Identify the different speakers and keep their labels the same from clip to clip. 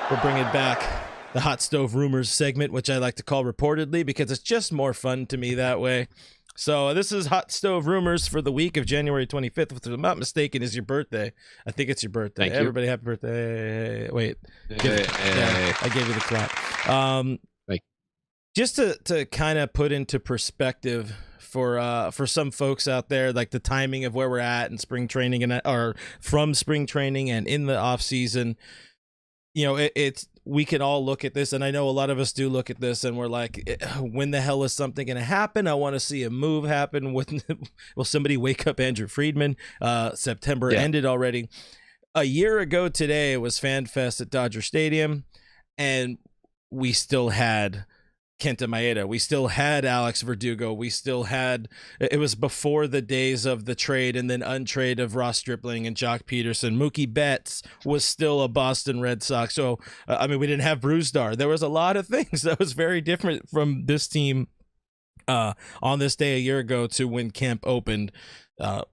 Speaker 1: We're bringing back the Hot Stove Rumors segment, which I like to call Reportedly because it's just more fun to me that way. So this is Hot Stove Rumors for the week of January 25th, if I'm not mistaken, is your birthday. I think it's your birthday.
Speaker 2: Thank you.
Speaker 1: Everybody, happy birthday. Wait. I gave you the clap. Just to kind of put into perspective for some folks out there, like the timing of where we're at in spring training or from spring training and in the off season, it's we can all look at this, and I know a lot of us do look at this, and we're like, when the hell is something going to happen? I want to see a move happen. Will somebody wake up Andrew Friedman? September ended already. A year ago today, it was Fan Fest at Dodger Stadium, and we still had Kenta Maeda. We still had Alex Verdugo. We still had, it was before the days of the trade and then untrade of Ross Stripling and Jock Peterson. Mookie Betts was still a Boston Red Sox. So, we didn't have Brewstar. There was a lot of things that was very different from this team on this day a year ago to when camp opened,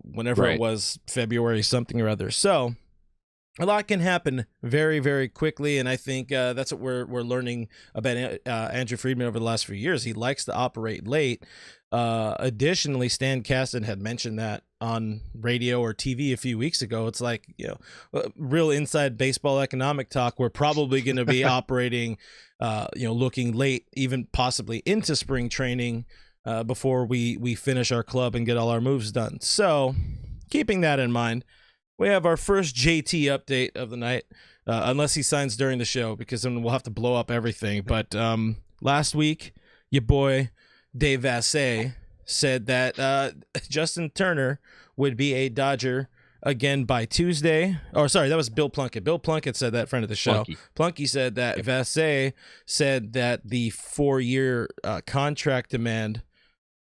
Speaker 1: whenever it was, February something or other. So, a lot can happen very, very quickly, and I think that's what we're learning about Andrew Friedman over the last few years. He likes to operate late. Additionally, Stan Kasten had mentioned that on radio or TV a few weeks ago. It's like, real inside baseball economic talk. We're probably going to be operating, looking late, even possibly into spring training before we finish our club and get all our moves done. So, keeping that in mind, we have our first JT update of the night, unless he signs during the show, because then we'll have to blow up everything. But last week, your boy Dave Vassay said that Justin Turner would be a Dodger again by Tuesday. Oh, sorry, that was Bill Plunkett. Bill Plunkett said that, friend of the show. Plunky said that. Vassay said that the 4-year contract demand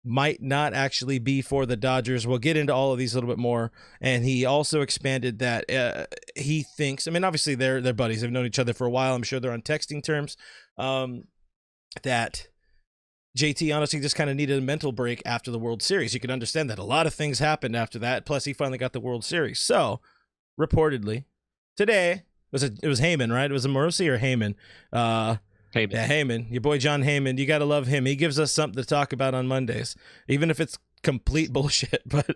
Speaker 1: might not actually be for the Dodgers. We'll get into all of these a little bit more. And he also expanded that he thinks, obviously they're buddies. They've known each other for a while. I'm sure they're on texting terms. That JT honestly just kind of needed a mental break after the World Series. You can understand that a lot of things happened after that. Plus, he finally got the World Series. So, reportedly, today, it was Heyman, right? It was a Morosi or Heyman?
Speaker 2: Heyman. Yeah,
Speaker 1: Heyman, your boy John Heyman. You got to love him. He gives us something to talk about on Mondays, even if it's complete bullshit. But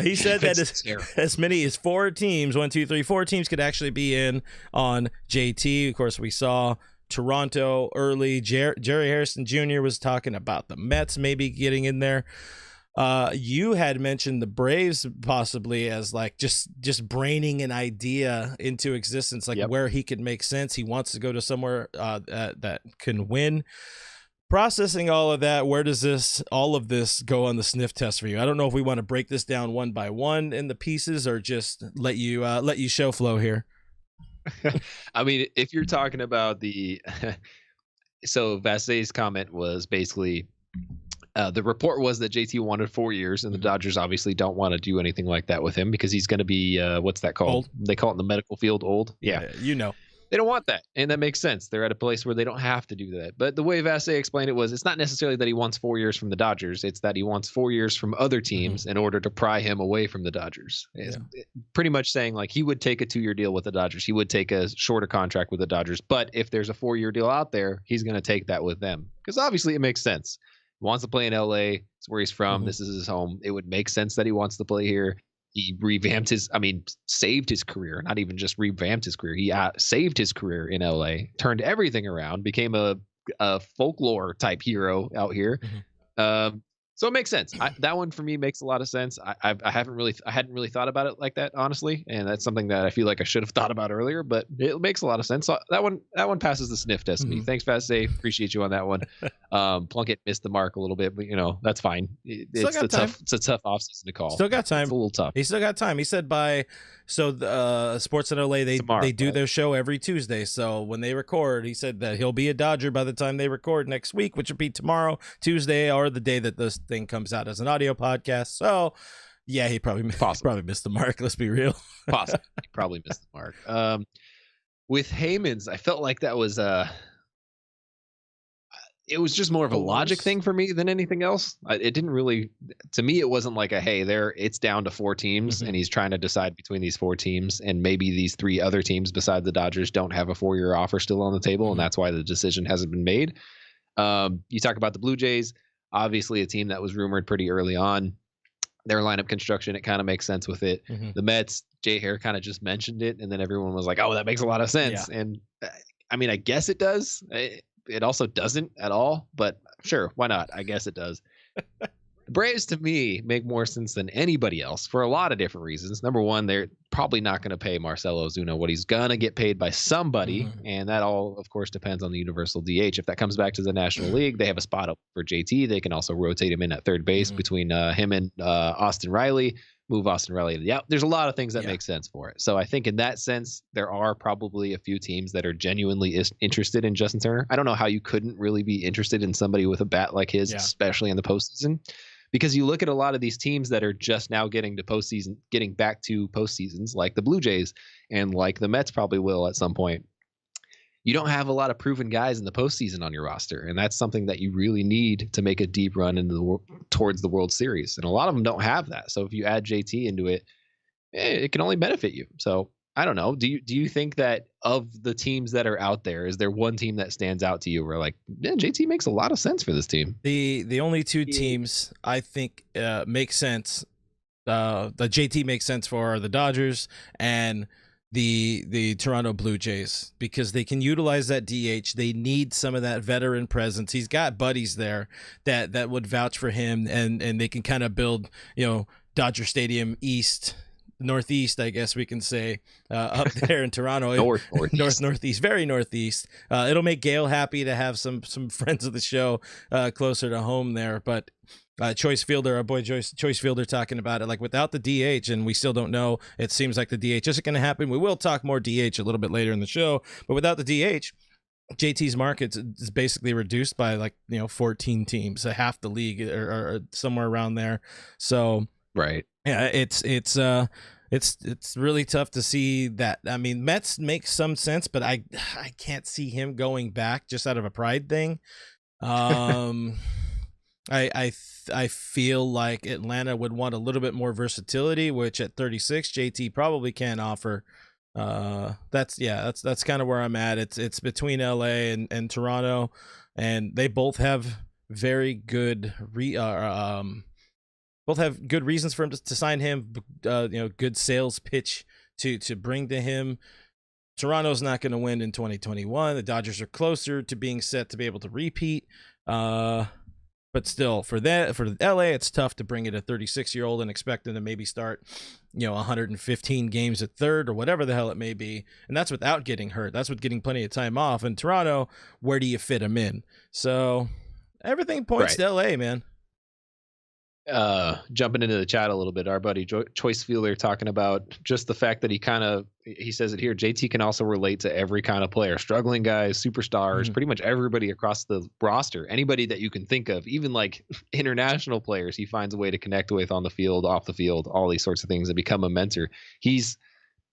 Speaker 1: he said that as many as 4 teams, 4 teams could actually be in on JT. Of course, we saw Toronto early. Jerry Harrison Jr. was talking about the Mets maybe getting in there. You had mentioned the Braves possibly as like just braining an idea into existence, like where he could make sense. He wants to go to somewhere that can win. Processing all of that, where does all of this go on the sniff test for you? I don't know if we want to break this down one by one in the pieces or just let you show flow here.
Speaker 2: If you're talking about so Vassay's comment was basically, the report was that JT wanted 4 years, and the Dodgers obviously don't want to do anything like that with him because he's going to be, what's that called?
Speaker 1: Old.
Speaker 2: They call it in the medical field old. Yeah. They don't want that, and that makes sense. They're at a place where they don't have to do that. But the way Vassay explained it was, it's not necessarily that he wants 4 years from the Dodgers. It's that he wants 4 years from other teams in order to pry him away from the Dodgers. It's pretty much saying like he would take a 2-year deal with the Dodgers. He would take a shorter contract with the Dodgers. But if there's a 4-year deal out there, he's going to take that with them because obviously it makes sense. He wants to play in LA. It's where he's from. This is his home. It would make sense that he wants to play here. He saved his career, not even just revamped his career. He saved his career in LA, turned everything around, became a folklore type hero out here. So it makes sense. That one for me makes a lot of sense. I hadn't really thought about it like that, honestly, and that's something that I feel like I should have thought about earlier. But it makes a lot of sense. So that one passes the sniff test to me. Thanks, Vassay. Appreciate you on that one. Plunkett missed the mark a little bit, but that's fine. It's a tough offseason to call.
Speaker 1: Still got time.
Speaker 2: It's a little tough.
Speaker 1: He still got time. He said Sports in LA, they do their show every Tuesday. So when they record, he said that he'll be a Dodger by the time they record next week, which would be tomorrow, Tuesday, or the day that this thing comes out as an audio podcast. So yeah, he probably missed the mark. Let's be real.
Speaker 2: Possibly. He probably missed the mark. With Heyman's, I felt like that was it was just more of a logic thing for me than anything else. It didn't really, to me, it wasn't like it's down to 4 teams and he's trying to decide between these 4 teams, and maybe these 3 other teams besides the Dodgers don't have a 4-year offer still on the table, and that's why the decision hasn't been made. You talk about the Blue Jays, obviously a team that was rumored pretty early on. Their lineup construction, it kind of makes sense with it. The Mets, Jay Hare kind of just mentioned it, and then everyone was like, "Oh, that makes a lot of sense." Yeah. And I mean, I guess it does. It also doesn't at all, but sure, why not? I guess it does. The Braves, to me, make more sense than anybody else for a lot of different reasons. Number one, they're probably not going to pay Marcell Ozuna what he's going to get paid by somebody, and that all, of course, depends on the universal DH. If that comes back to the National League, they have a spot up for JT. They can also rotate him in at third base between him and Austin Riley. Move Austin Riley to the out. There's a lot of things that make sense for it. So I think in that sense, there are probably a few teams that are genuinely interested in Justin Turner. I don't know how you couldn't really be interested in somebody with a bat like his, especially in the postseason, because you look at a lot of these teams that are just now getting back to postseasons, like the Blue Jays and like the Mets probably will at some point. You don't have a lot of proven guys in the postseason on your roster, and that's something that you really need to make a deep run towards the World Series. And a lot of them don't have that. So if you add JT into it, it can only benefit you. So I don't know. Do you think that of the teams that are out there, is there one team that stands out to you where like, yeah, JT makes a lot of sense for this team?
Speaker 1: The only 2 teams I think make sense, the JT makes sense for, are the Dodgers and the Toronto Blue Jays, because they can utilize that DH. They need some of that veteran presence. He's got buddies there that would vouch for him, and they can kind of build, Dodger Stadium Northeast, I guess we can say, up there in Toronto. Northeast, very northeast. It'll make Gail happy to have some friends of the show closer to home there, but Choice Fielder, our boy Choice Fielder, talking about it, like without the DH, and we still don't know, it seems like the DH isn't going to happen. We will talk more DH a little bit later in the show, but without the DH, JT's market is basically reduced by 14 teams, half the league or somewhere around there. So
Speaker 2: right,
Speaker 1: yeah, it's really tough to see that. I mean, Mets make some sense, but I can't see him going back just out of a pride thing. I feel like Atlanta would want a little bit more versatility, which at 36 JT probably can offer. That's kind of where I'm at. It's between LA and Toronto, and they both have very good both have good reasons for him to sign him. Good sales pitch to bring to him. Toronto's not going to win in 2021. The Dodgers are closer to being set to be able to repeat. But still, for LA, it's tough to bring in a 36-year-old and expect him to maybe start, 115 games at third or whatever the hell it may be. And that's without getting hurt. That's with getting plenty of time off. In Toronto, where do you fit him in? So everything points to LA, man.
Speaker 2: Jumping into the chat a little bit, our buddy Choice Fielder talking about just the fact that he says it here, JT can also relate to every kind of player, struggling guys, superstars, pretty much everybody across the roster, anybody that you can think of, even like international players, he finds a way to connect with on the field, off the field, all these sorts of things, and become a mentor. He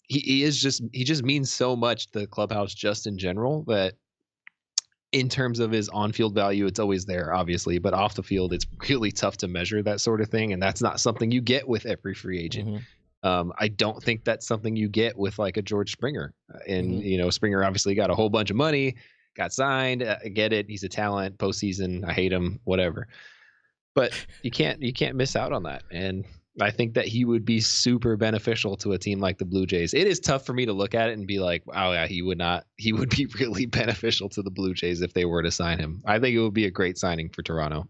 Speaker 2: just means so much to the clubhouse just in general, that in terms of his on-field value, it's always there, obviously, but off the field, it's really tough to measure that sort of thing, and that's not something you get with every free agent. I don't think that's something you get with like a George Springer. And Springer obviously got a whole bunch of money, got signed. I get it. He's a talent. Postseason, I hate him. Whatever. But you can't miss out on that. And I think that he would be super beneficial to a team like the Blue Jays. It is tough for me to look at it and be like, oh yeah, he would be really beneficial to the Blue Jays if they were to sign him. I think it would be a great signing for Toronto.